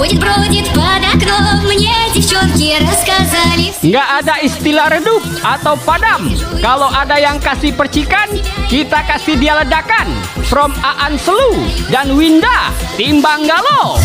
Ходит-бродит под окном, мне девчонки рассказали. Nggak ada istilah redup atau padam. Kalau ada yang kasih percikan, kita kasih dia ledakan. From Aan Selu dan Winda, tim Banggalo.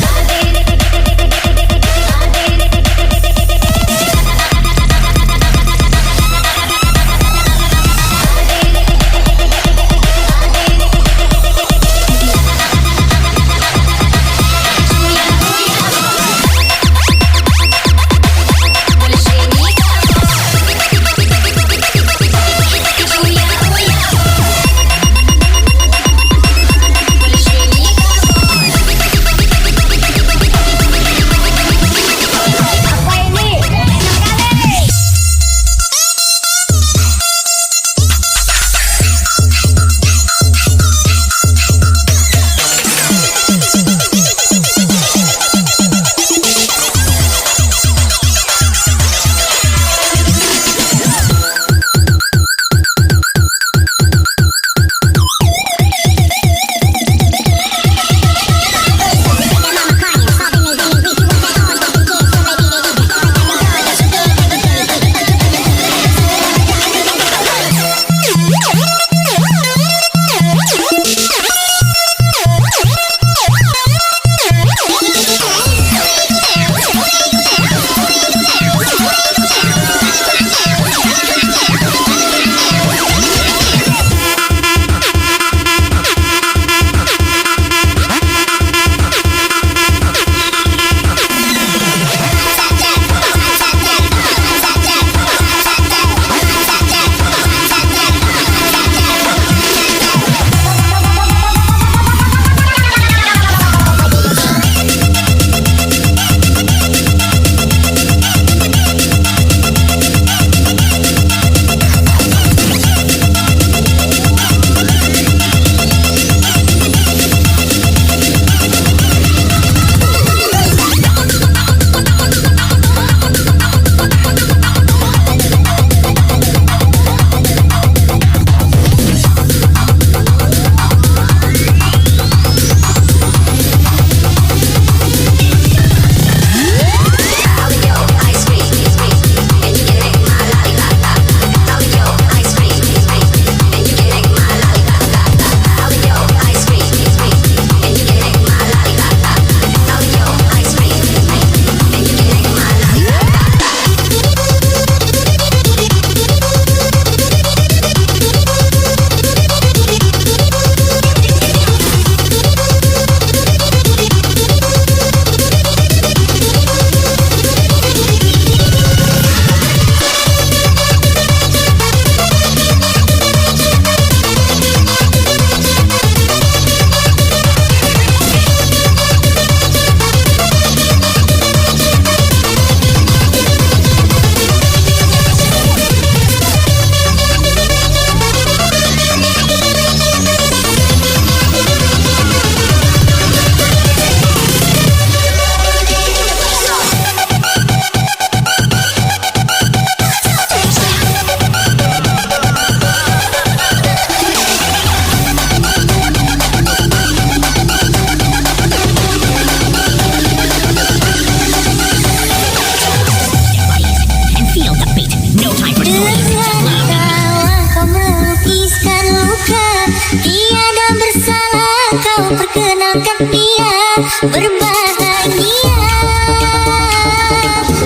perkenalkan dia berbahagia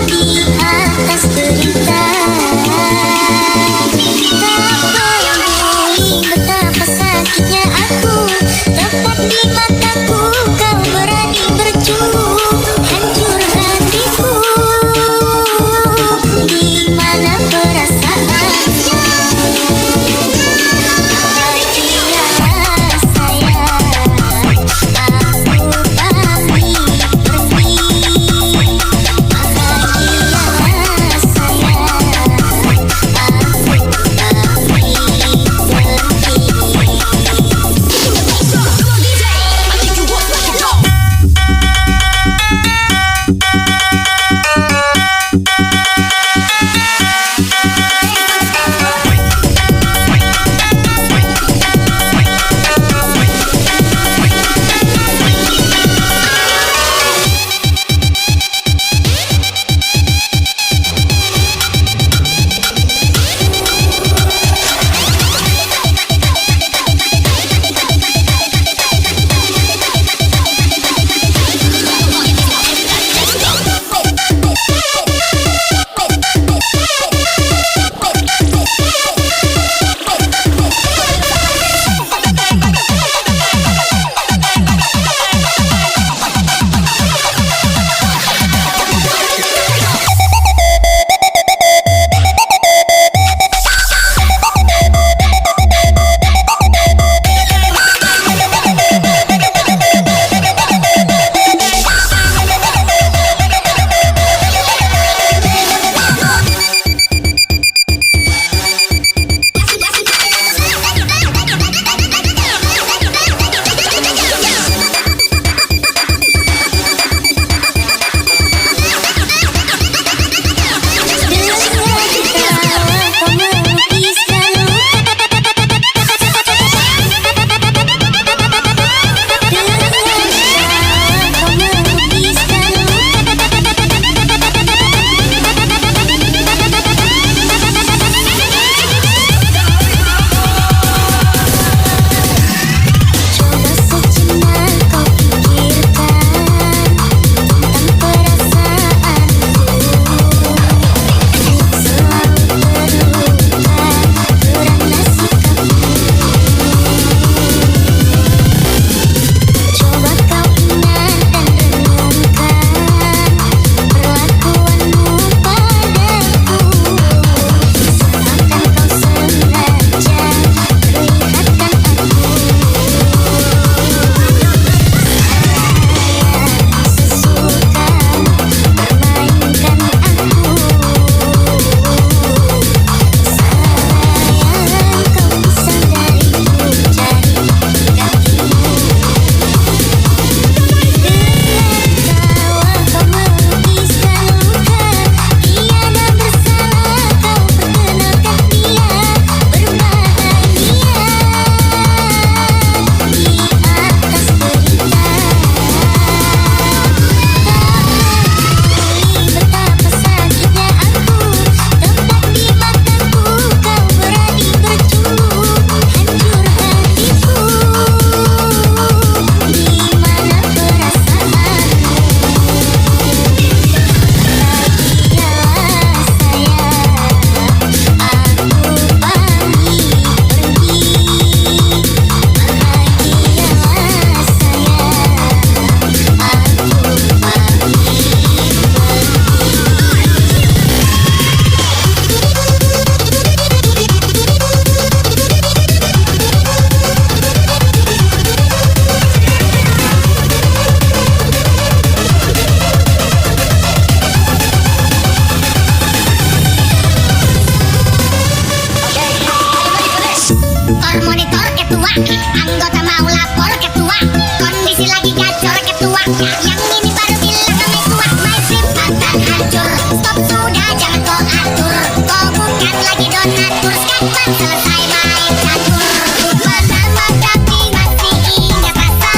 di atas derita. Apa yang boleh, betapa sakitnya aku, tepat di mataku kau berani bercurug, hancur hatiku. Di mana perasaannya? Sayang, aku pamit. Monitor ketua, anggota mau lapor ketua, kondisi lagi gacor ketua, yang ini baru bilang kami tua, my sim akan hancur, stop sudah jangan kau atur, kau bukan lagi donatur, sekarang selesai main catur, menambah tapi masih ingat rasa,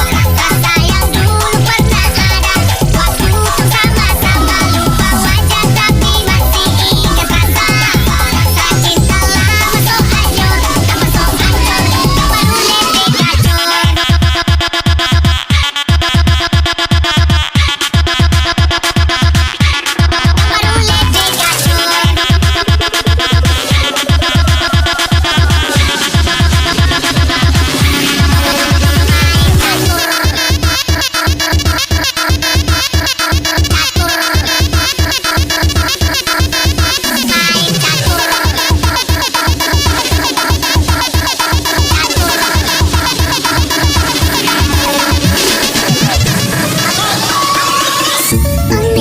rasa yang dulu pernah ada, waktu itu sama-sama lupa wajah tapi masih ingat rasa, rasa cinta lama so hancur, tambah so hancur, kau baru lebih gacor. Baru lebih gacor.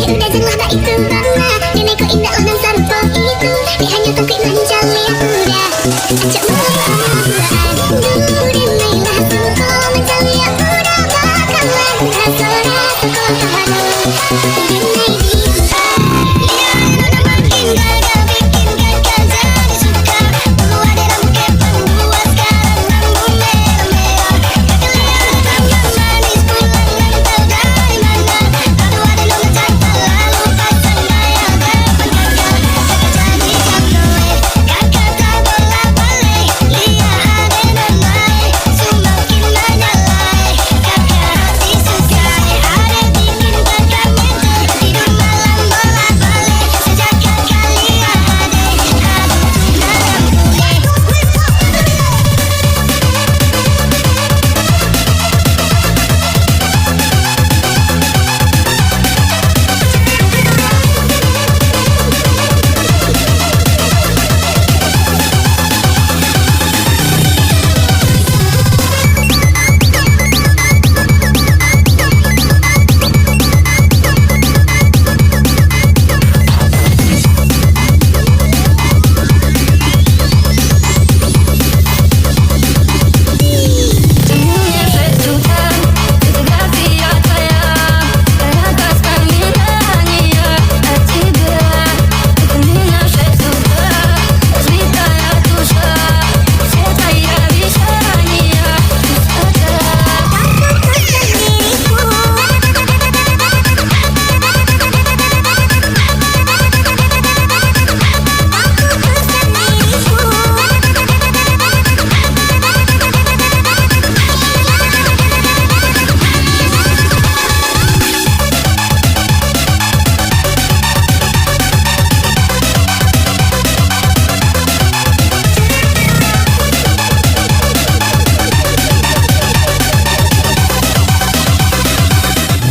Udah jelas tak itu karena nenekku indah undang sarpo itu dia hanya tukik manja lihat udah acak malam dulu dimailah suko manja lihat udah bakalan rasa-rasa kau tahu dimai bisa ya udah makin gagal bikin gagal jadi suka dulu ada rambut kepang buat sekarang rambut merah-merah kelihatan yang manis pulang nempel dari mana aduh ada nomor cantik lalu pasang gaya depan gagal jadi jangkauan kakak tak bolak-balik lihat ada namai semakin menyalai kakak hati sukai ada bikin kakak mental tidur malam bolak-balik sejak kakak lihat ada aduh dalam gue.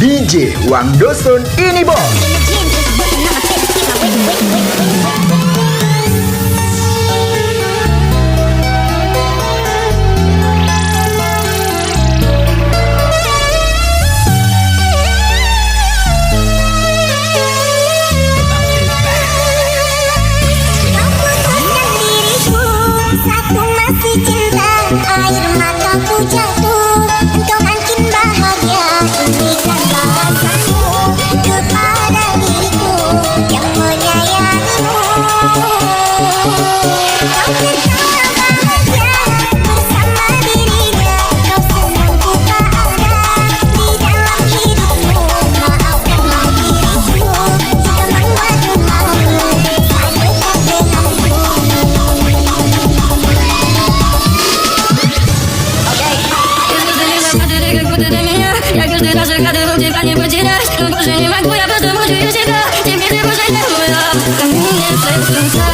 DJ Wang Dosun ini bom. Aku masih cinta, air mataku jatuh, engkau makin bahagia, ini kan bahasamu kepada diriku yang menyayangimu. Kau tertawa bahagia bersama dirinya, kau senang ku tak ada di dalam hidupmu. Maafkanlah diriku jika membuatmu malu, tak dekat denganku. Я каждый раз загадывал тебя не потерять, но больше не могу, я просто мучаю себя. Теперь ты больше не моя. Ко мне шепчутся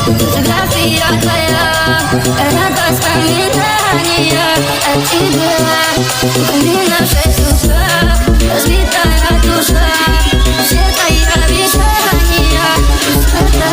фотография твоя. Это воспоминания от тебя. Ко мне шепчутся разбитая душа. Все твои обещания пустота.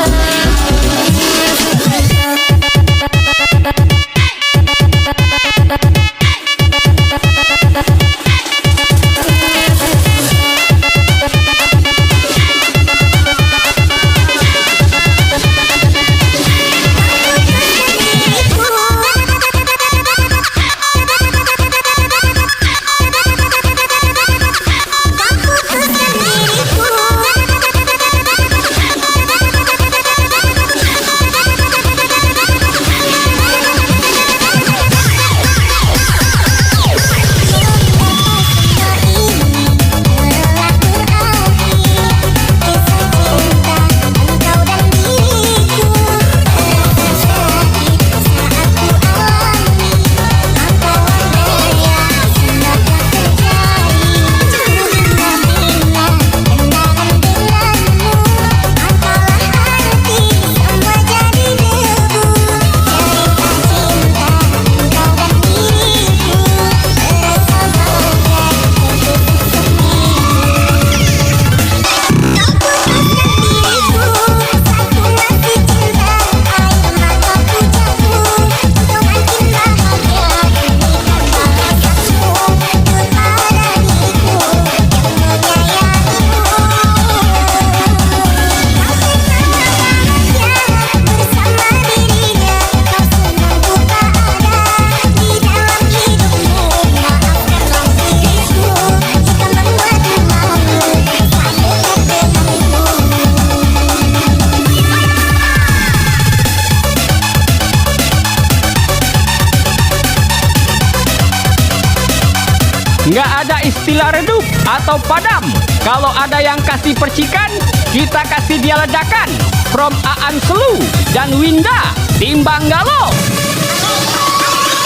nggak ada istilah redup atau padam. Kalau ada yang kasih percikan, kita kasih dia ledakan. From Aan Selu dan Winda, tim Banggalo.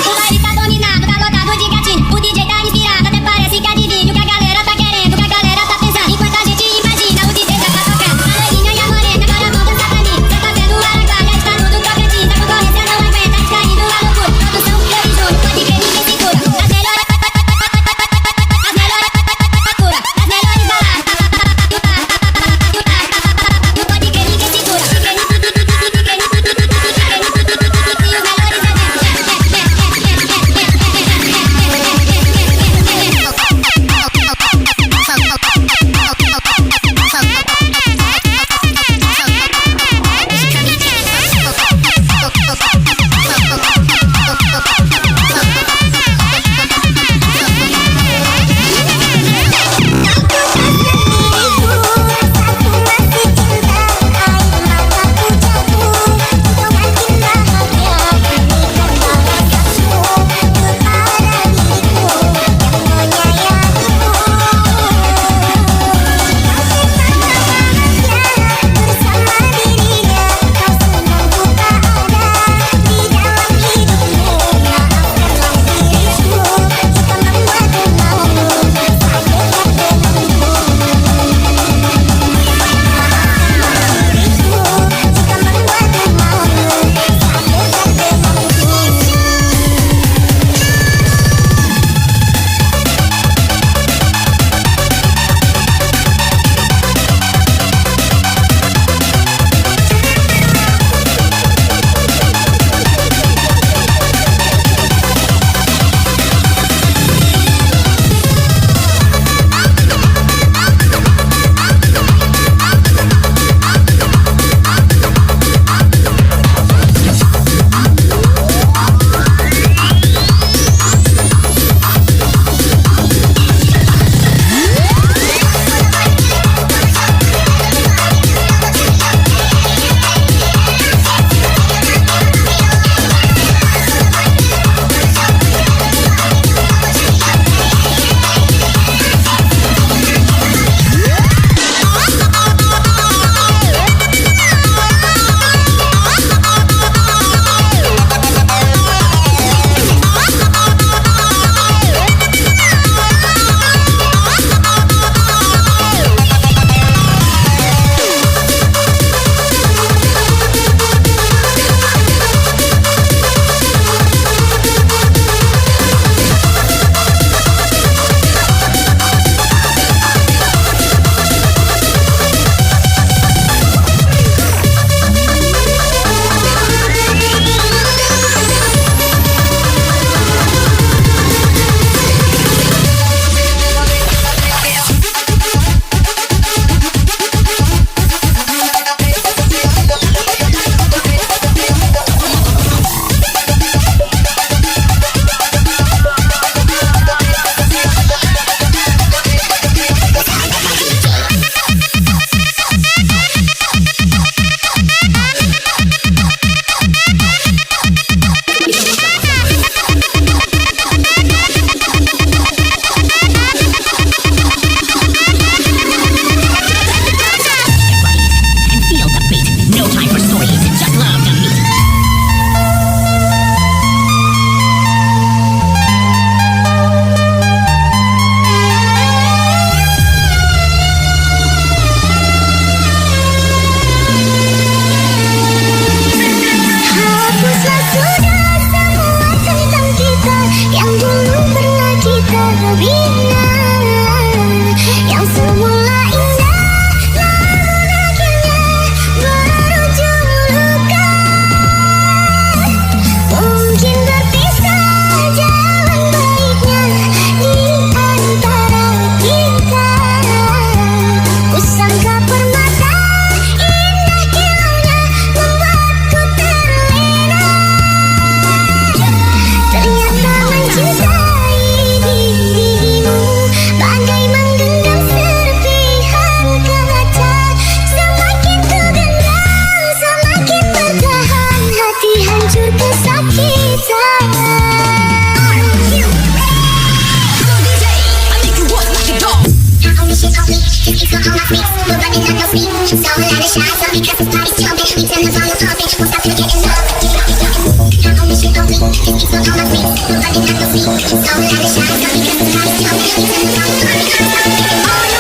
Mulai tá dominado, calotado de gatinho. O DJ tá inspirado, até parece que adivinha o que a galera tá querendo, o que a galera tá pensando. Enquanto a gente imagina, o DJ já tá tocando. A loirinha e a morena, agora vão dançar pra mim. Cê tá vendo o Araguaia, está tudo tocantinho. Da concorrência não aguenta, descaindo a loucura. Produção, eu e Júnior, pode crer, ninguém segura. As melhores baladas. Não pode crer, ninguém segura. So a lot of shots, so because this party's jumping, we turn the volume pumping, won't stop till we getting low. Not only shit on fleek, this beat's on all my fleek, nobody not gon' sleep. So a lot of shots, so because this party's jumping, we turn the volume pumping, won't stop till we getting low.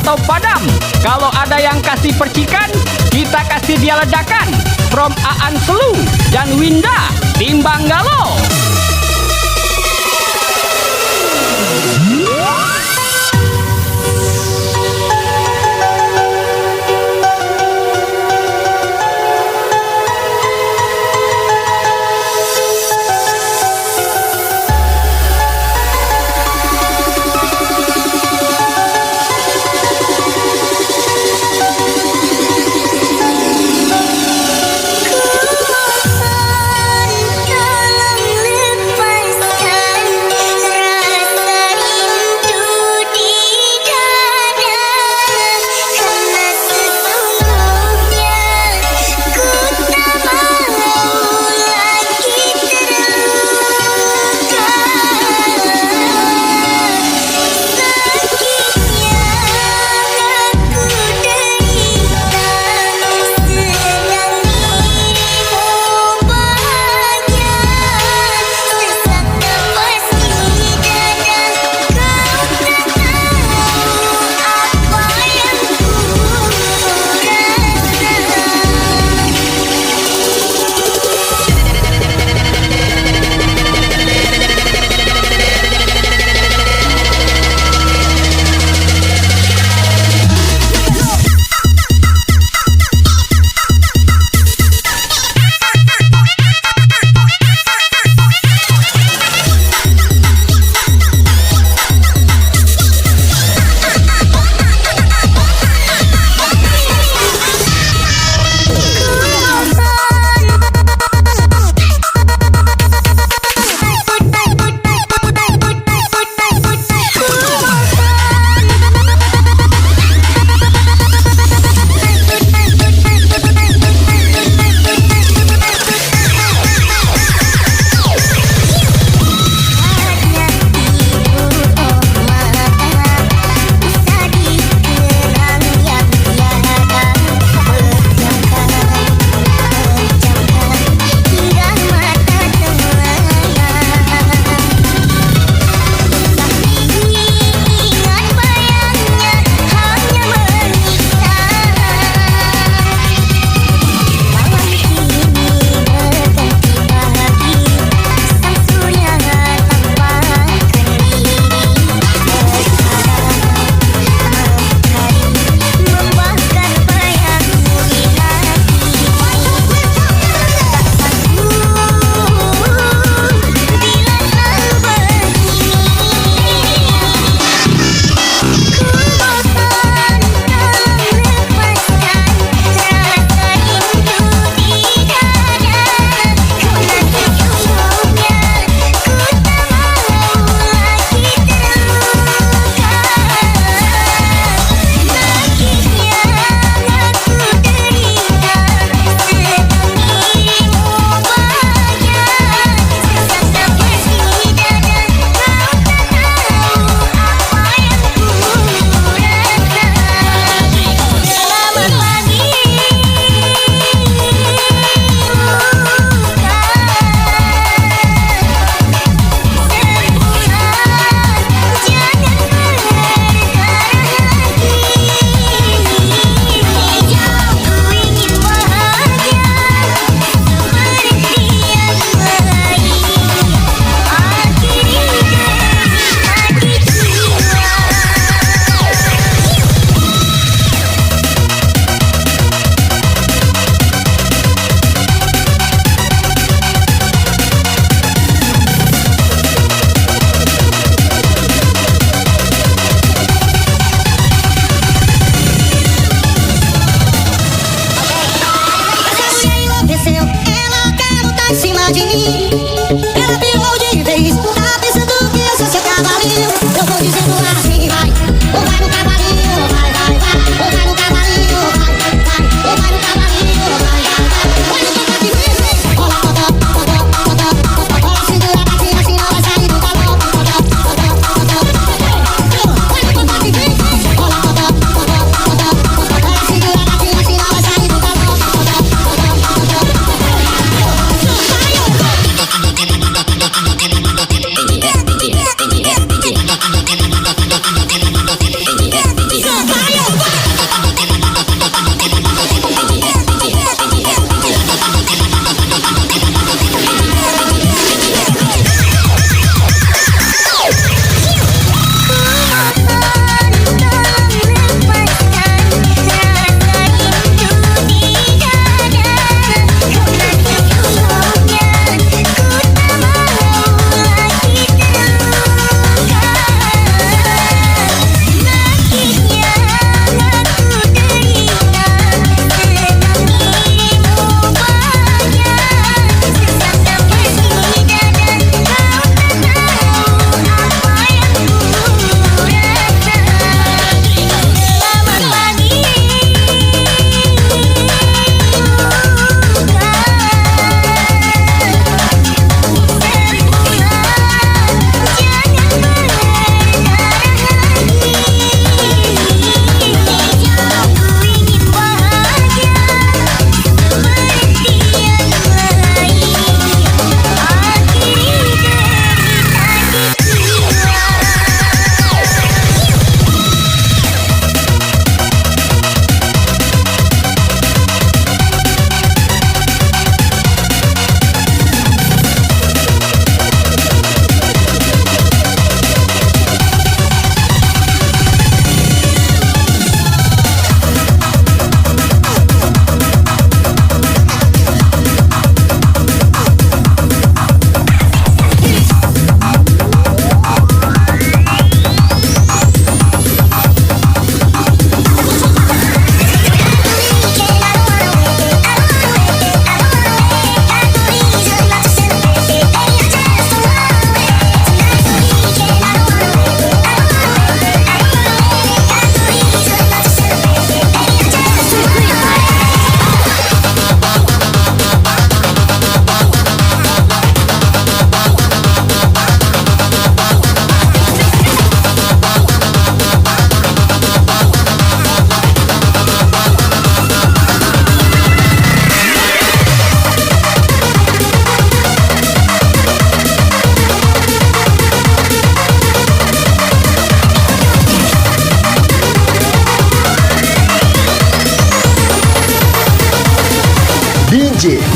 atau padam. Kalau ada yang kasih percikan, kita kasih dia ledakan. From Aan Selu dan Winda, tim Banggalo.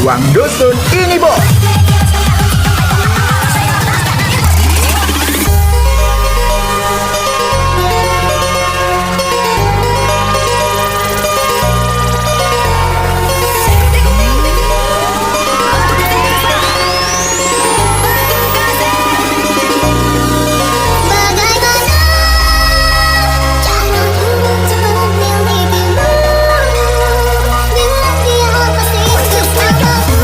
Uang Dusun ini bos. Bagaimana cara untuk memilikimu? Bila dia pasti bersamamu,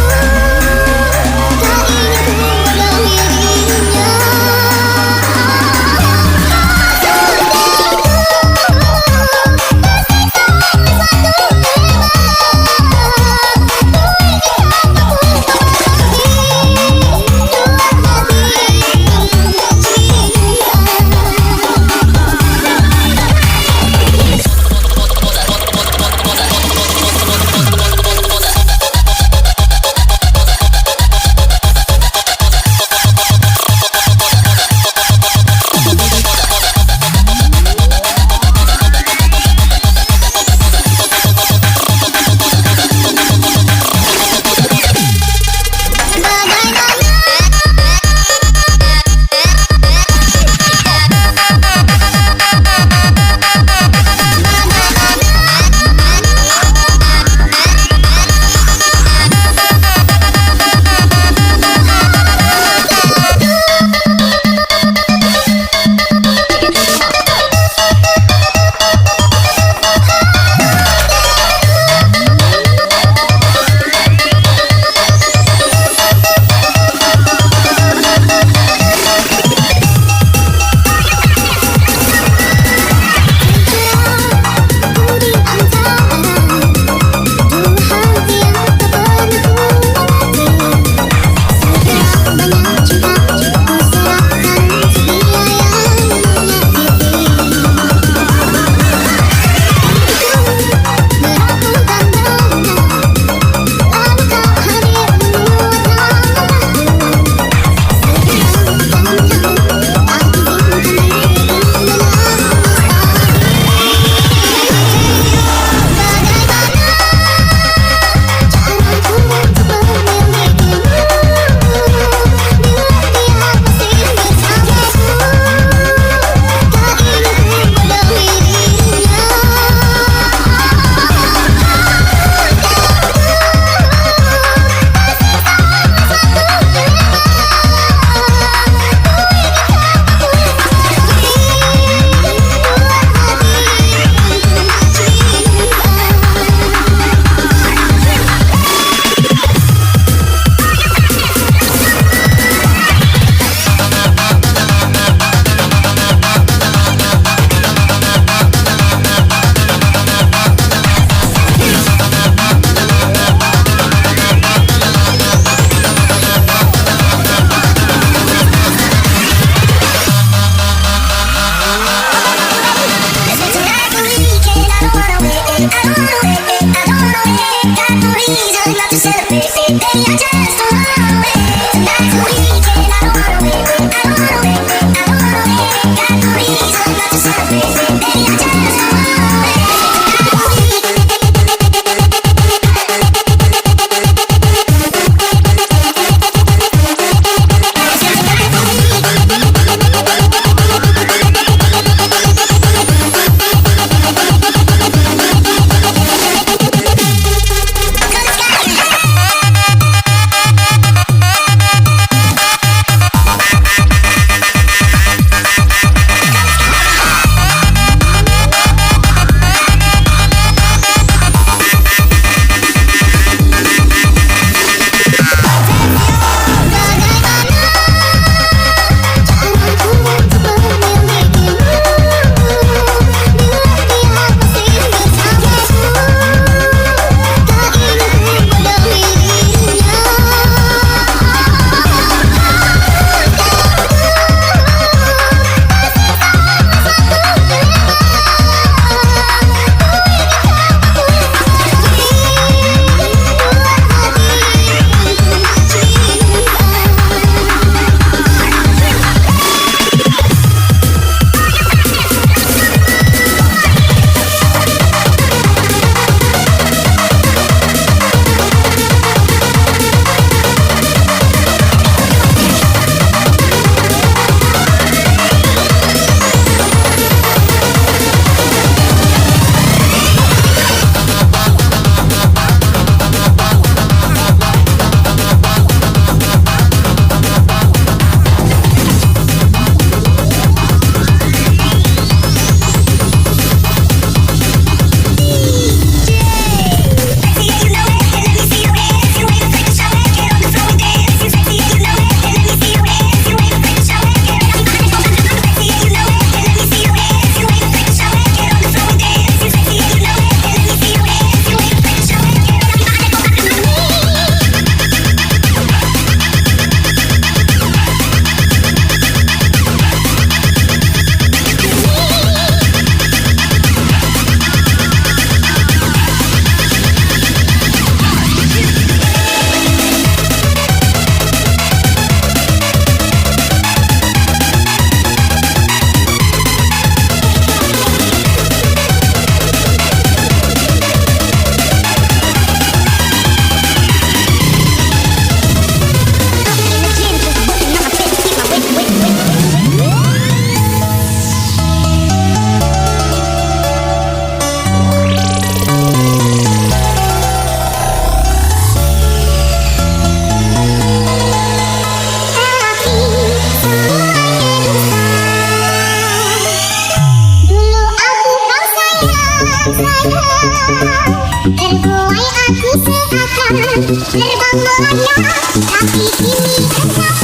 Terbang melayang tapi kini tak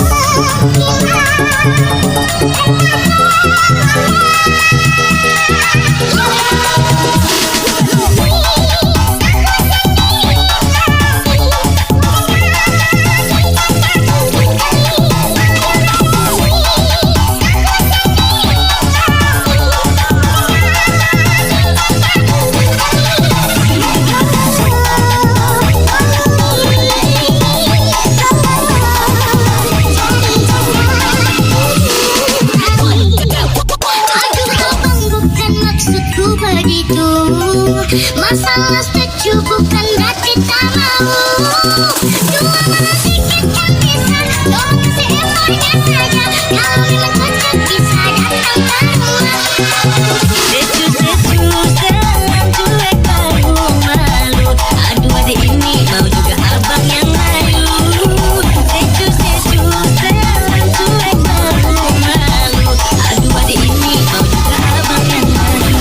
masalah setuju bukan berarti tak mau. Dua malam sedikit kan bisa, tolong kasih effortnya saja. Kalau memang cocok bisa datang ke rumah. Secu selam cuek baru malu. Aduh adik ini mau juga abang yang malu. Secu selam cuek baru malu. Aduh adik ini mau juga abang yang malu.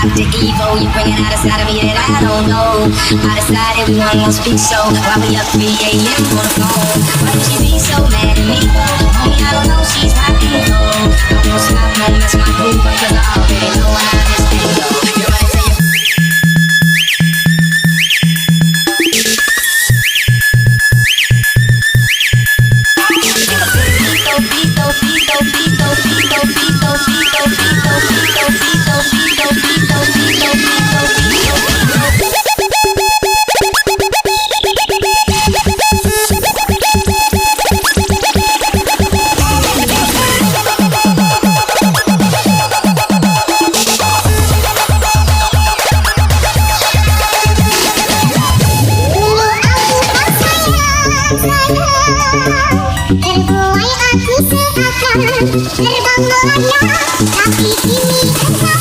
Dr. Evil, you bring it out inside of me that I don't know. I decided we weren't gonna speak, so why we up 3 a.m. on the phone? Why would she be so mad at me? Homie, I don't know, she's hot and cold. I won't stop, won't mess my groove, cause I already know how this thing go. You're right, say you terbuai aku seakan terbang melayang tapi kini tak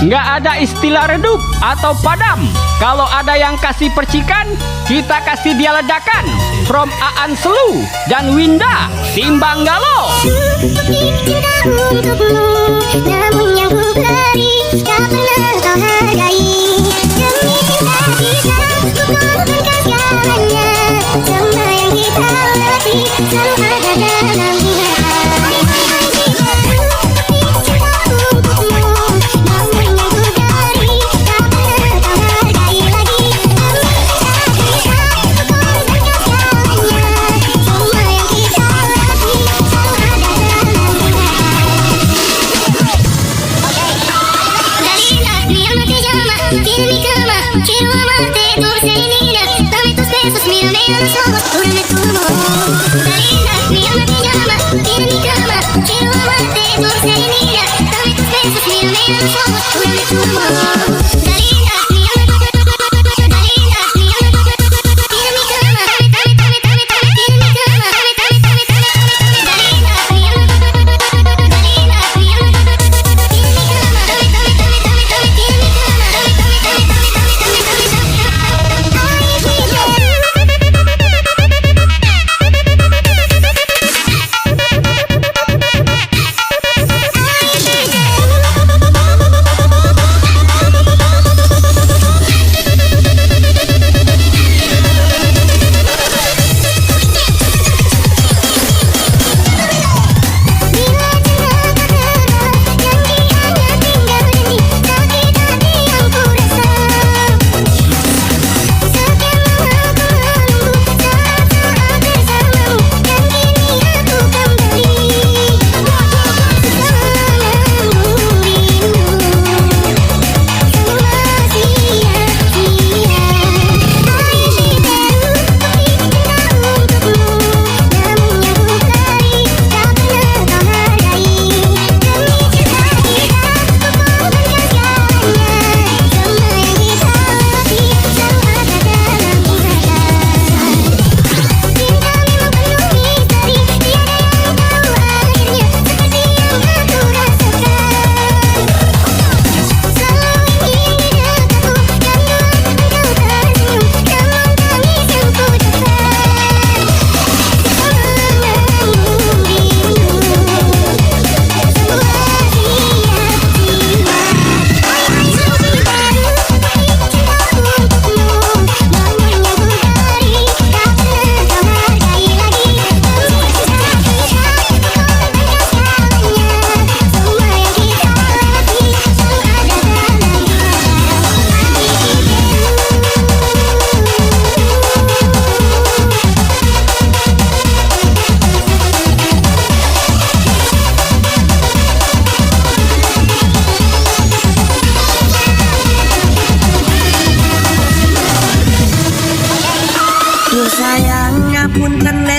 nggak ada istilah redup atau padam. Kalau ada yang kasih percikan, kita kasih dia ledakan. From Aan Selu dan Winda, tim Banggalo. Cintaku untukmu, namun yang ku beri tak pernah kau hargai. Demi cinta kita, ku korbankan segalanya. Semua yang kita lewati selalu ada dalam hati. Cintaku untukmu, namun yang ku beri tak pernah kau hargai lagi. Demi cinta kita, ku korbankan segalanya. Semua yang kita lewati selalu ada dalam hati. Dalila, mi alma te llama, tiene mi cama, quiero amarte, dulce y linda. Dame tus besos, mírame a los ojos, júrame tu amor. Dalila, mi alma te llama, tiene mi cama, quiero amarte, dulce y linda. Dame tus besos, mírame a los ojos, júrame tu amor. Dalila, mi alma, Dalila, mi alma, tiene mi cama, tiene mi cama, Dalila, mi alma, Dalila, mi alma, tiene mi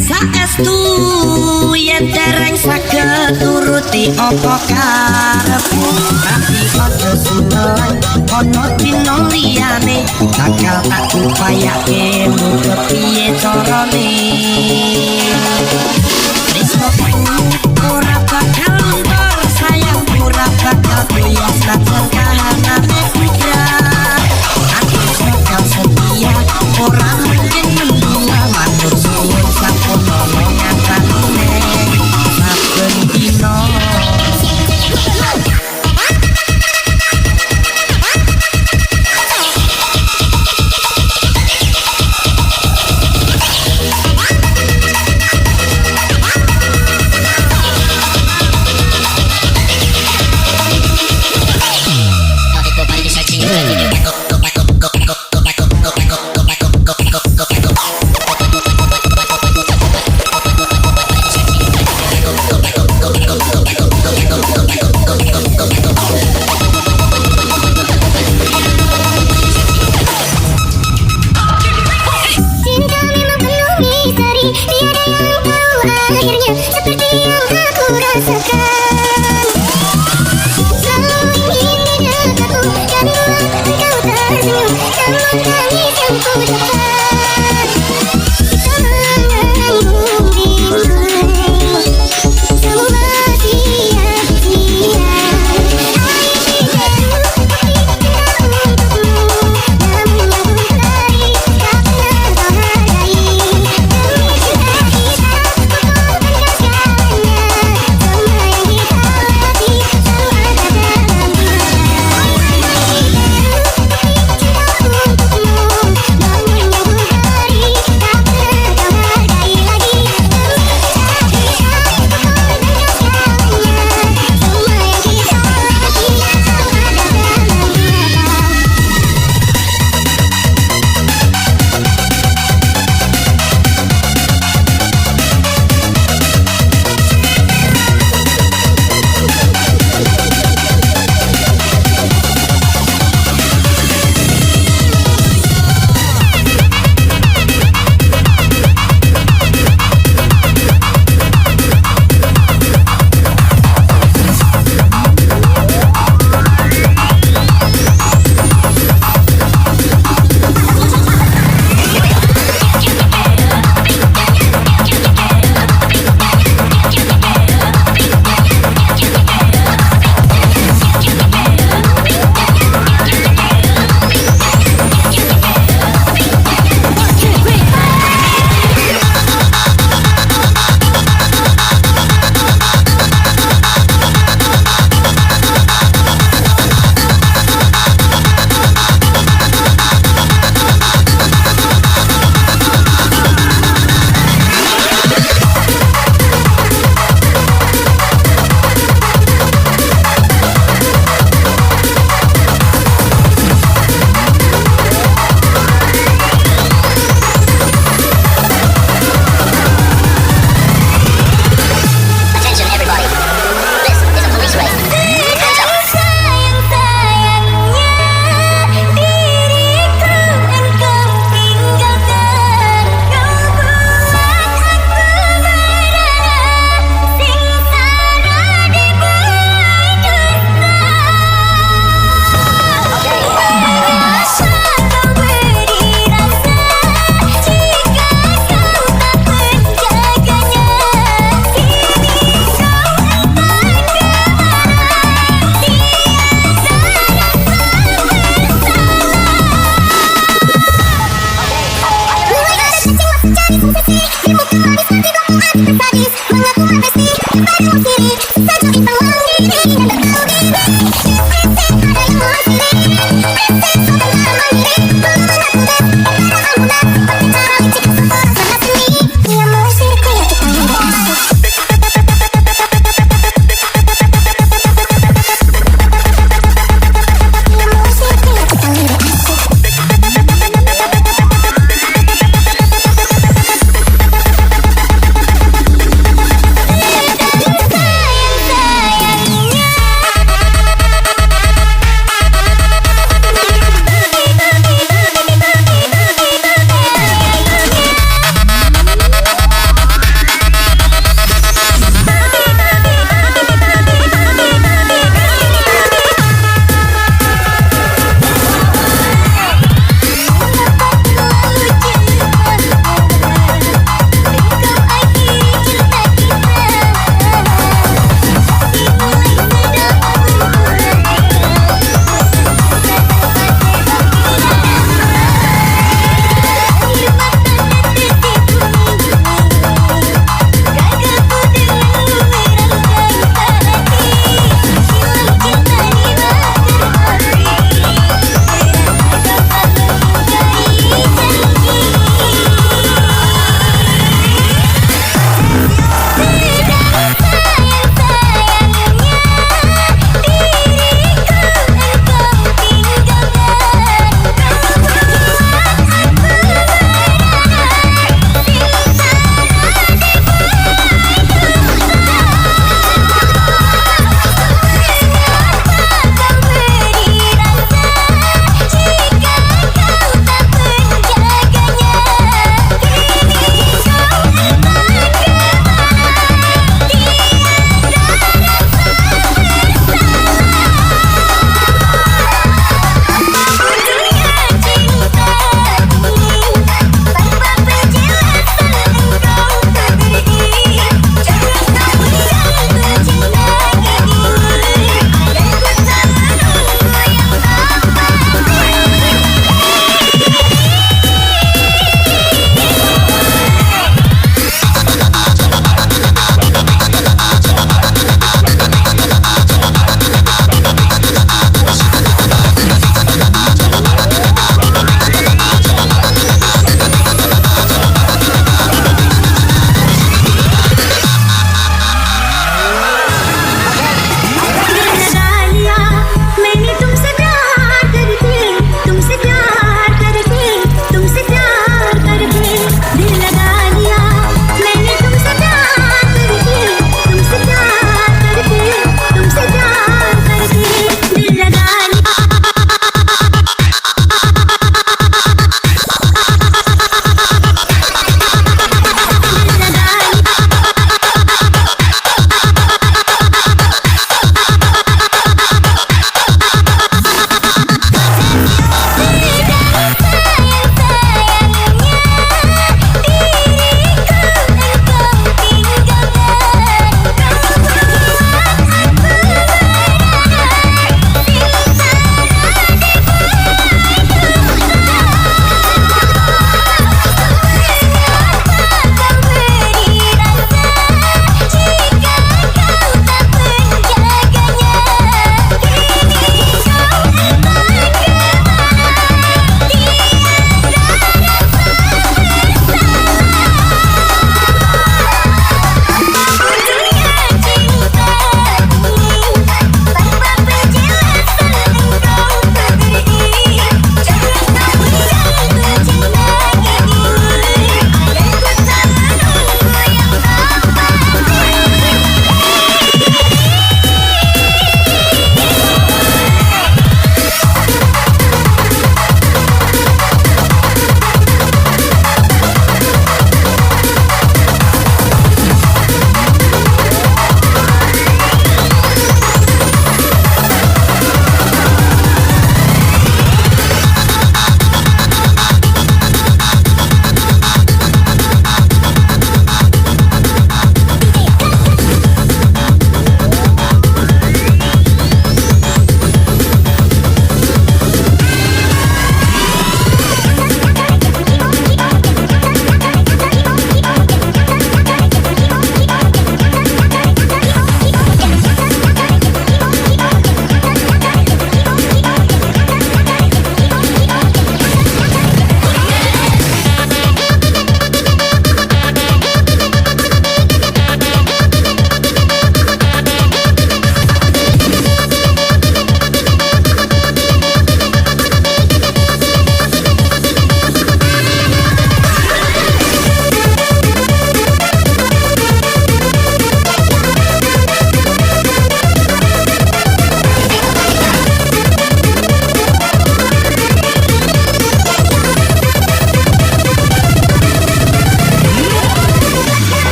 saestu yen dereng saged turuti apa karepmu tapi aja sunan ana dina liyane bakal tak upayake muga piye carane tresnoku ora bakal luntur sayang ora bakal bias lan kahanane pikiran aku bakal setia ora mungkin menduga matur suwun sampun nolongan tanine saben dina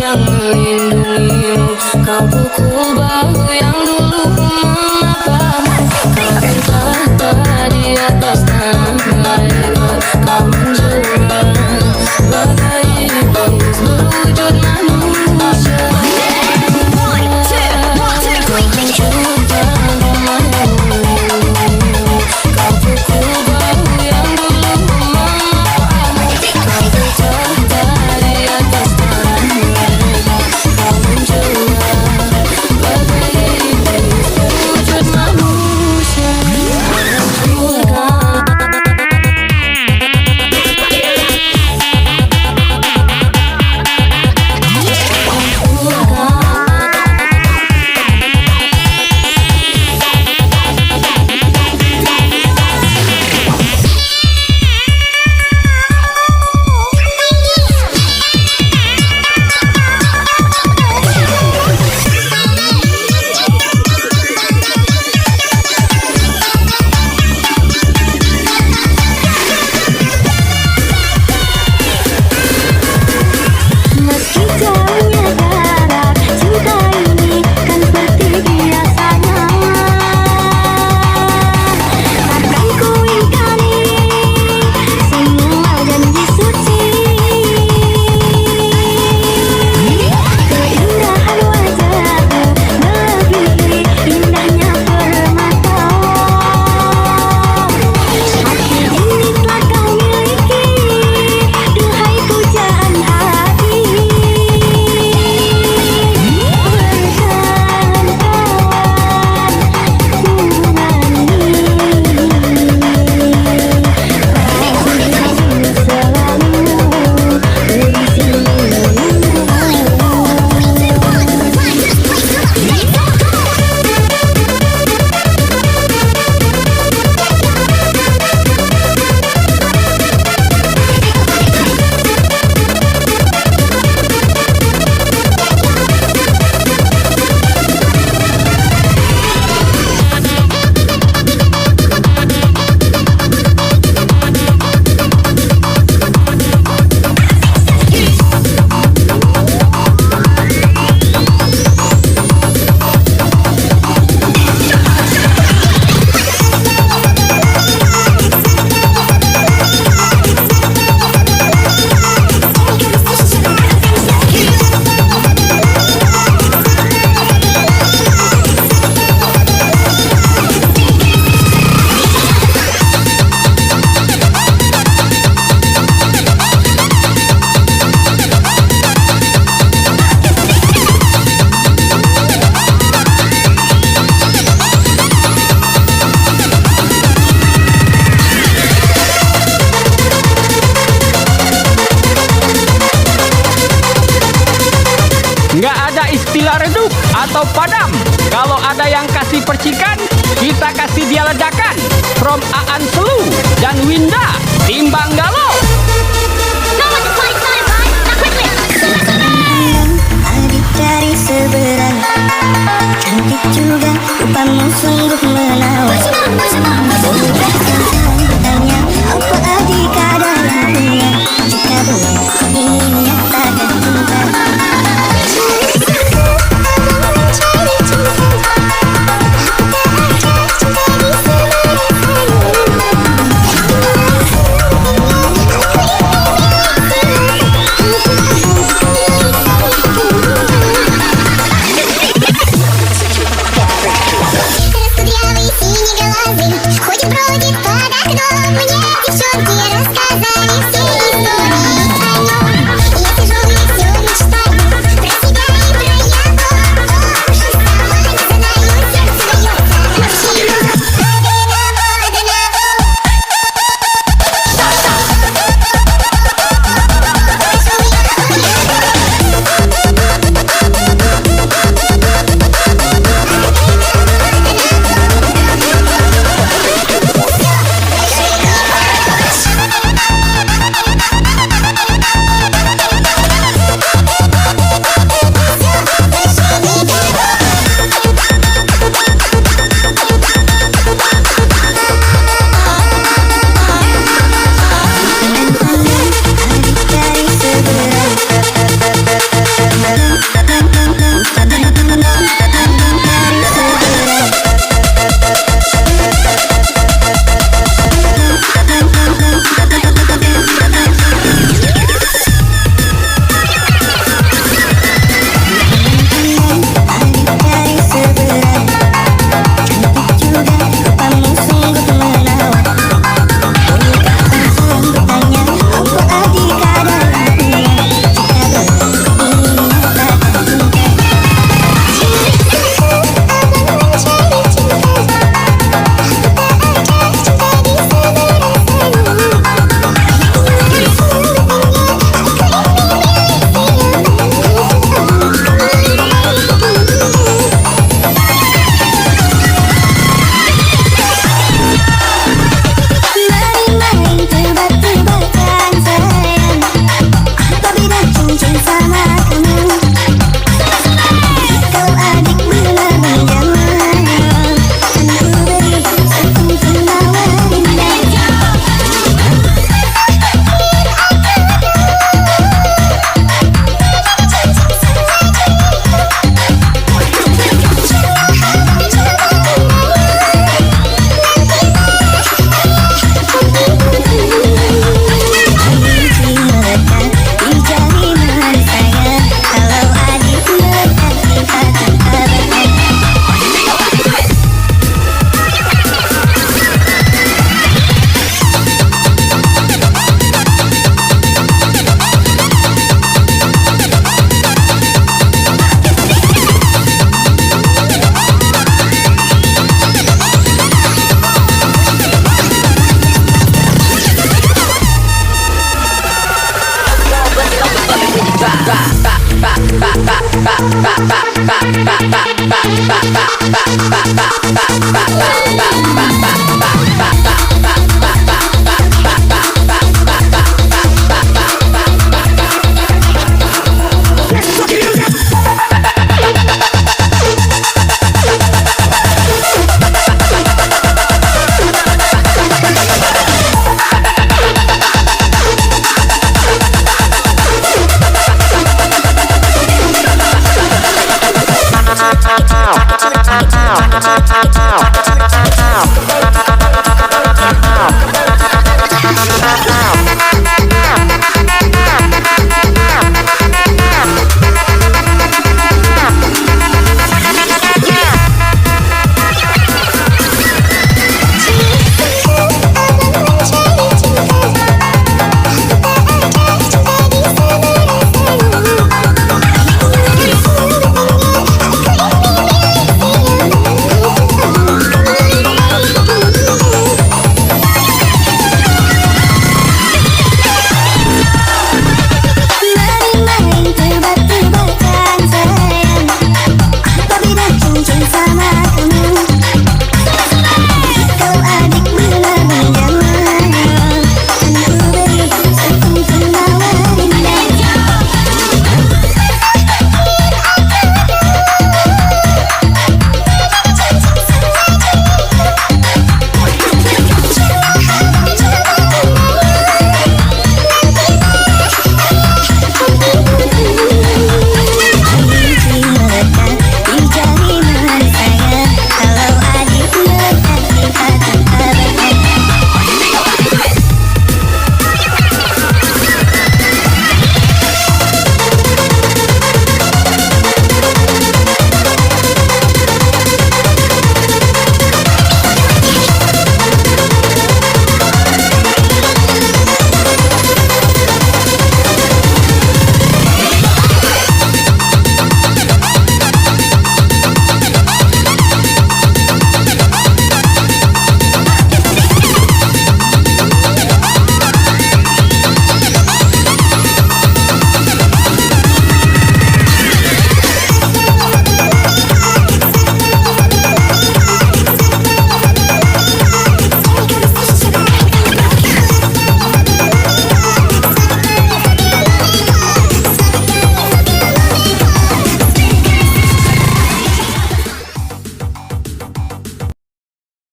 yang melindungimu. Kau pukul bahu yang dulu mengapa. Kau bertahta di atas tanah mereka. Kau menjelma bagai iblis berwujud manusia. Nggak ada istilah redup atau padam. Kalau ada yang kasih percikan, kita kasih dia ledakan. From Aan Selu dan Winda, tim Banggalo. Adik dari seberang, cantik juga, rupamu sungguh menawan. Sudah sangat bertanya, apa adik ada yang punya? Jika belum, ingin nyatakan cinta. Bye.